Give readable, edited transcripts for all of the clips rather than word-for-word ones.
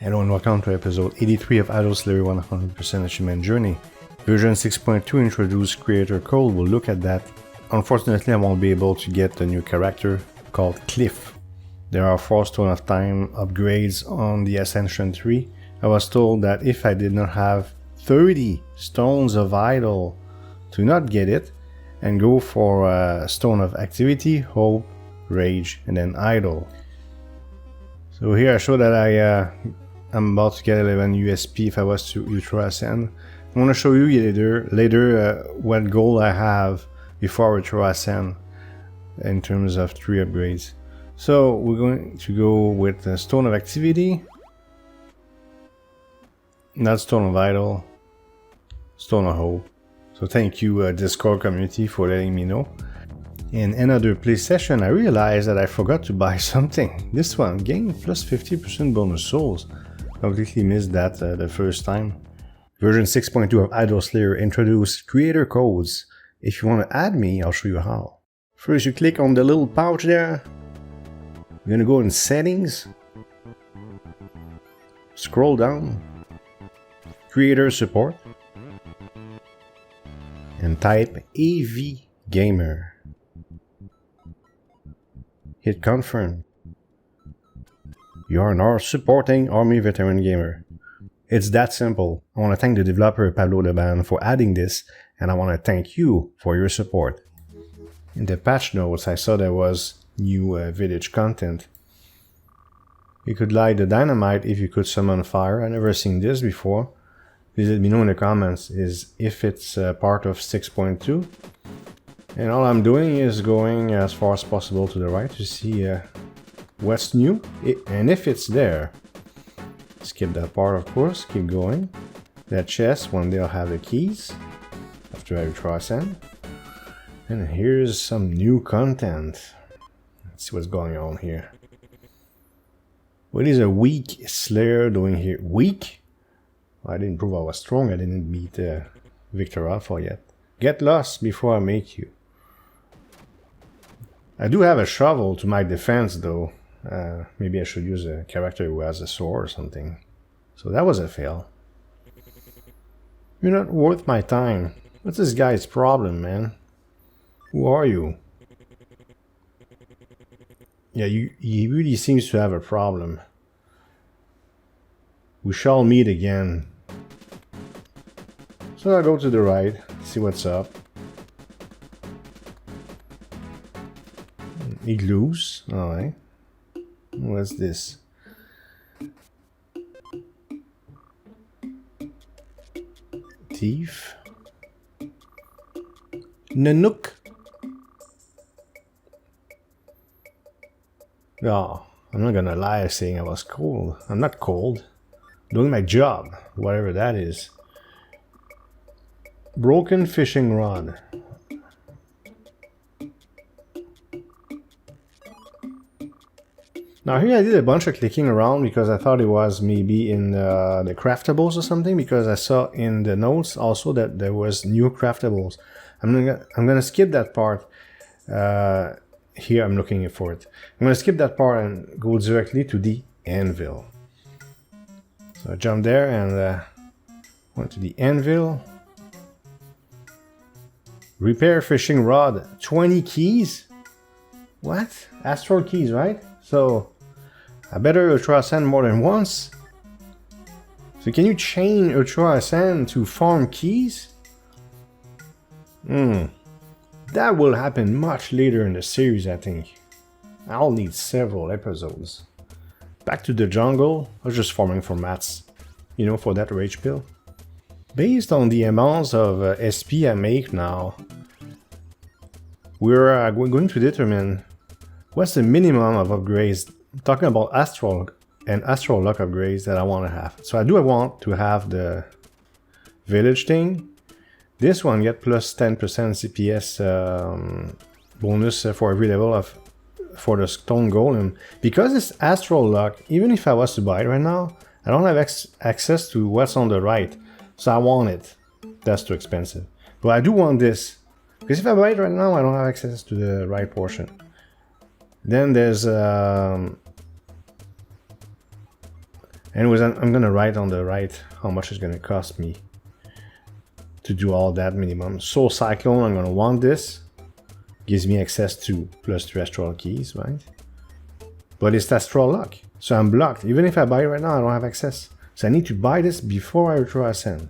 Hello and welcome to episode 83 of Astral Locked 100% Achievement Journey. Version 6.2 introduced creator code. We'll look at that. Unfortunately, I won't be able to get a new character called Cliff. There are 4 Stone of Time upgrades on the Ascension 3. I was told that if I did not have 30 Stones of Idol to not get it, and go for Stone of Activity, Hope, Rage, and then Idol. So here I show that I'm about to get 11 USP if I was to Ultra Ascend. I want to show you later what goal I have before Ultra Ascend in terms of 3 upgrades. So we're going to go with the Stone of Activity, not Stone of Idol, Stone of Hope. So thank you Discord community for letting me know. In another play session, I realized that I forgot to buy something. This one, gain plus 50% bonus souls. Completely missed that the first time. Version 6.2 of Idol Slayer introduced creator codes. If you want to add me, I'll show you how. First, you click on the little pouch there. You're gonna go in Settings. Scroll down. Creator Support. And type avgamer. Hit Confirm. You are now supporting Army Veteran Gamer. It's that simple. I want to thank the developer Pablo Leban for adding this, and I want to thank you for your support. In the patch notes, I saw there was new village content. You could light the dynamite if you could summon fire. I've never seen this before. Please let me know in the comments if it's part of 6.2. And all I'm doing is going as far as possible to the right to see what's new, and if it's there. Skip that part, of course, keep going. That chest, one day I'll have the keys after I try ascend. And here's some new content. Let's see what's going on here. What is a weak Slayer doing here? Weak? Well, I didn't prove I was strong. I didn't beat Victor Alpha yet. Get lost before I make you. I do have a shovel to my defense though. Maybe I should use a character who has a sword or something. So that was a fail. You're not worth my time. What's this guy's problem, man? Who are you? Yeah, he really seems to have a problem. We shall meet again. So I'll go to the right, see what's up. Igloos, alright. What's this? Thief. Nanook. Oh, I'm not gonna lie saying I was cold. I'm not cold. I'm doing my job, whatever that is. Broken fishing rod. Now here I did a bunch of clicking around because I thought it was maybe in the craftables or something, because I saw in the notes also that there was new craftables. I'm gonna skip that part. Here I'm looking for it. I'm gonna skip that part and go directly to the anvil. So I jump there and went to the anvil. Repair fishing rod, 20 keys? What? Astral keys, right? So I better Ultra Ascend more than once. So can you chain Ultra Ascend to farm keys? That will happen much later in the series, I think. I'll need several episodes. Back to the jungle. I was just farming for mats, you know, for that rage pill. Based on the amounts of SP I make now, we're going to determine what's the minimum of upgrades. I'm talking about Astral and Astral Locked upgrades that I want to have. So I do want to have the village thing. This one get plus 10% CPS bonus for every level for the stone golem. Because it's Astral Locked, even if I was to buy it right now, I don't have access to what's on the right. So I want it. That's too expensive. But I do want this. Because if I buy it right now, I don't have access to the right portion. Then there's Anyways, I'm gonna write on the right how much it's gonna cost me to do all that minimum. Soul Cyclone, I'm gonna want this. Gives me access to +3 Astral keys, right? But it's Astral Locked, so I'm blocked. Even if I buy it right now, I don't have access. So I need to buy this before I Ultra Ascend.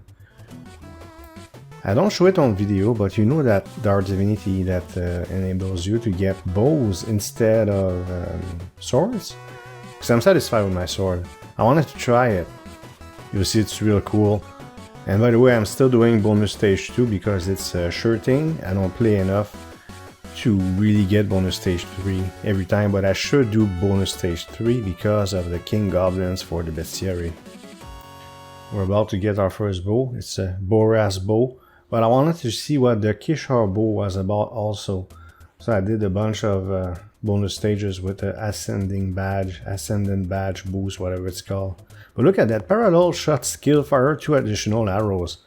I don't show it on video, but you know that Dark Divinity that enables you to get bows instead of swords? Because I'm satisfied with my sword. I wanted to try it. You'll see it's real cool. And by the way, I'm still doing bonus stage 2 because it's a sure thing. I don't play enough to really get bonus stage 3 every time, but I should do bonus stage 3 because of the King Goblins for the Bestiary. We're about to get our first bow. It's a Boras bow. But I wanted to see what the Kishar bow was about also. So I did a bunch of bonus stages with the Ascendant Badge boost, whatever it's called. But look at that, Parallel Shot Skill Fire, 2 additional arrows.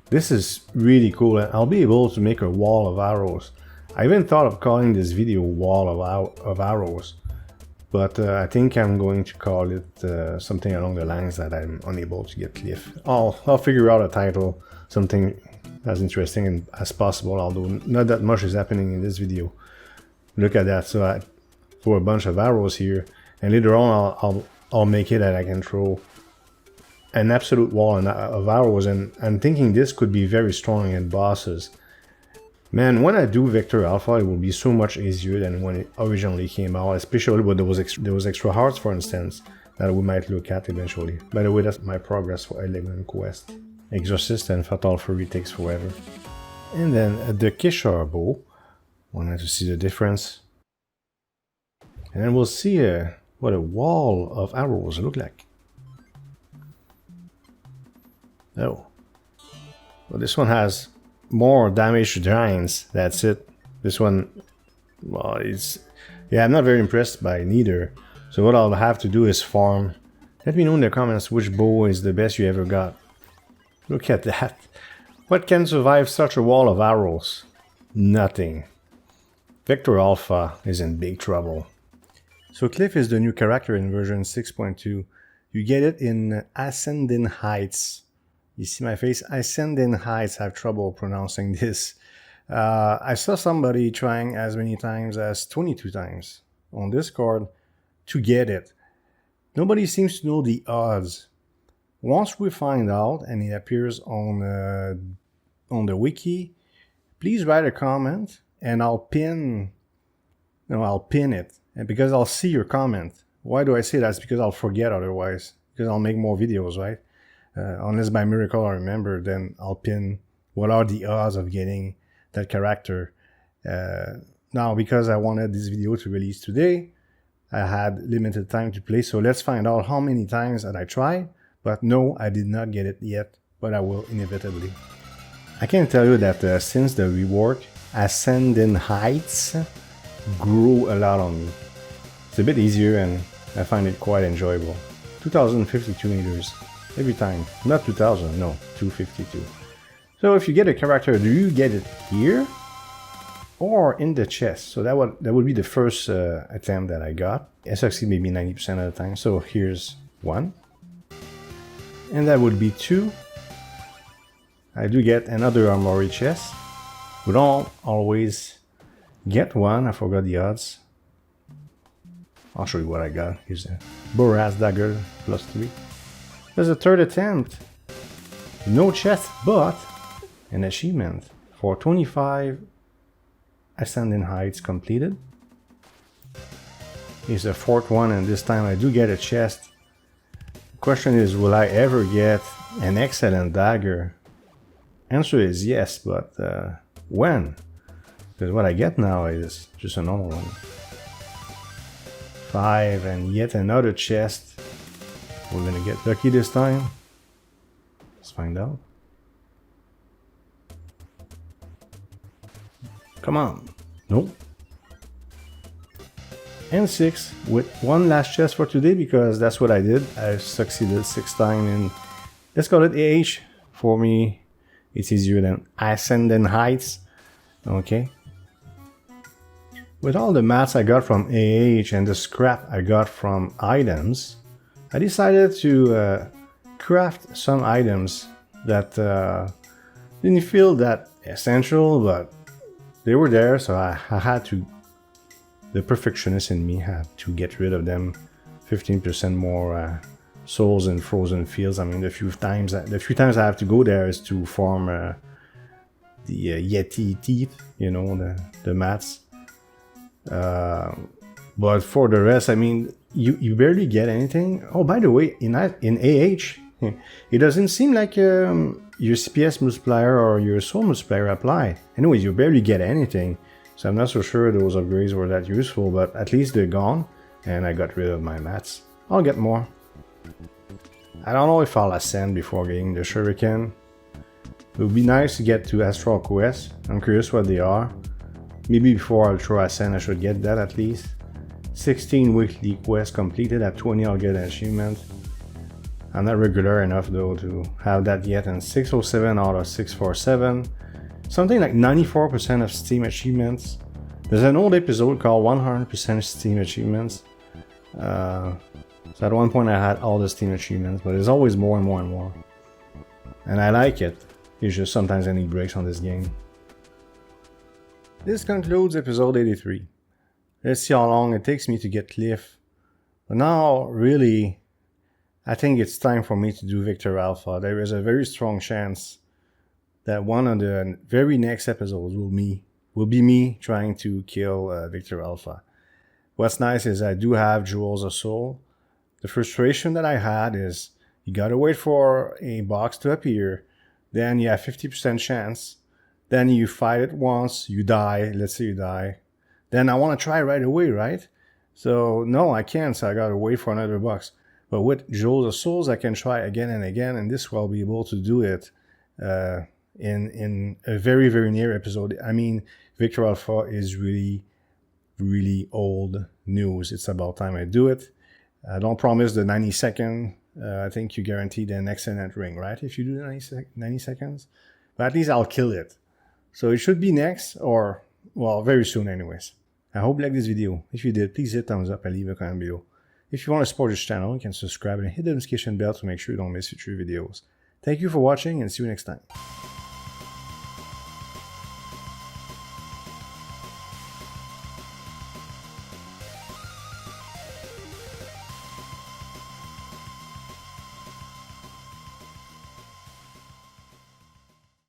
This is really cool, and I'll be able to make a wall of arrows. I even thought of calling this video Wall of Arrows. But I think I'm going to call it something along the lines that I'm unable to get cliff. I'll figure out a title, something as interesting as possible, although not that much is happening in this video. Look at that. So I throw a bunch of arrows here, and later on I'll make it that I can throw an absolute wall of arrows, and I'm thinking this could be very strong at bosses. Man, when I do Vector Alpha, it will be so much easier than when it originally came out, especially with those extra hearts, for instance, that we might look at eventually. By the way, that's my progress for Elegant Quest. Exorcist and Fatal Fury takes forever. And then the Kishar bow. Wanted to see the difference. And then we'll see what a wall of arrows look like. Oh. Well, this one has more damage to giants. That's it. This one, well, yeah, I'm not very impressed by neither. So what I'll have to do is farm. Let me know in the comments which bow is the best you ever got. Look at that. What can survive such a wall of arrows? Nothing. Vector Alpha is in big trouble. So Cliff is the new character in version 6.2. You get it in Ascendant Heights. You see my face? Ascendant Heights. I have trouble pronouncing this. I saw somebody trying as many times as 22 times on Discord to get it. Nobody seems to know the odds. Once we find out and it appears on the wiki, please write a comment and I'll pin it, and because I'll see your comment. Why do I say that? It's because I'll forget otherwise, because I'll make more videos, right? Unless by miracle I remember, then I'll pin what are the odds of getting that character. Now, because I wanted this video to release today, I had limited time to play, so let's find out how many times that I tried. But no, I did not get it yet, but I will inevitably. I can tell you that since the rework, Ascendant Heights grew a lot on me. It's a bit easier and I find it quite enjoyable. 2052 meters every time. Not 2000, no, 252. So if you get a character, do you get it here or in the chest? So that would be the first attempt that I got. I succeed maybe 90% of the time. So here's one. And that would be 2. I do get another armory chest. We don't always get one. I forgot the odds. I'll show you what I got. Here's a Boras dagger +3. There's a third attempt. No chest, but an achievement for 25 Ascendant Heights completed. Here's a fourth one, and this time I do get a chest. Question is, will I ever get an excellent dagger? Answer is yes, but when? Because what I get now is just a normal one. 5 and yet another chest. We're gonna get lucky this time. Let's find out. Come on. Nope. And 6 with one last chest for today, because that's what I did. I succeeded 6 times in, let's call it AH. For me, it's easier than Ascendant Heights. Okay. With all the mats I got from AH and the scrap I got from items, I decided to craft some items that didn't feel that essential, but they were there, so I had to. The perfectionist in me had to get rid of them. 15% more souls in frozen fields. I mean, the few times I have to go there is to farm the Yeti teeth, you know, the mats. But for the rest, I mean, you barely get anything. Oh, by the way, in AH, it doesn't seem like your CPS multiplier or your soul multiplier apply. Anyways, you barely get anything. So I'm not so sure those upgrades were that useful, but at least they're gone, and I got rid of my mats. I'll get more. I don't know if I'll ascend before getting the shuriken. It would be nice to get to Astral Quest. I'm curious what they are. Maybe before Ultra Ascend I should get that at least. 16 weekly quests completed. At 20 I'll get an achievement. I'm not regular enough though to have that yet, and 607 out of 647. Something like 94% of Steam achievements. There's an old episode called 100% Steam achievements. So at one point I had all the Steam achievements, but there's always more and more and more. And I like it. It's just sometimes I need breaks on this game. This concludes episode 83. Let's see how long it takes me to get Cliff. But now, really, I think it's time for me to do Victor Alpha. There is a very strong chance that one of the very next episodes will be me trying to kill Victor Alpha. What's nice is I do have Jewels of Soul. The frustration that I had is you gotta wait for a box to appear, then you have 50% chance, then you fight it once, you die, let's say you die, then I want to try right away, right? So no, I can't, so I gotta wait for another box. But with Jewels of Souls, I can try again and again, and this will be able to do it in a very, very near episode. I mean, Victor Alpha is really, really old news. It's about time I do it. Don't promise the 90 second. I think you guarantee an excellent ring, right? If you do 90 seconds. But at least I'll kill it. So it should be next, or, well, very soon anyways. I hope you liked this video. If you did, please hit thumbs up and leave a comment below. If you want to support this channel, you can subscribe and hit the notification bell to make sure you don't miss future videos. Thank you for watching, and see you next time.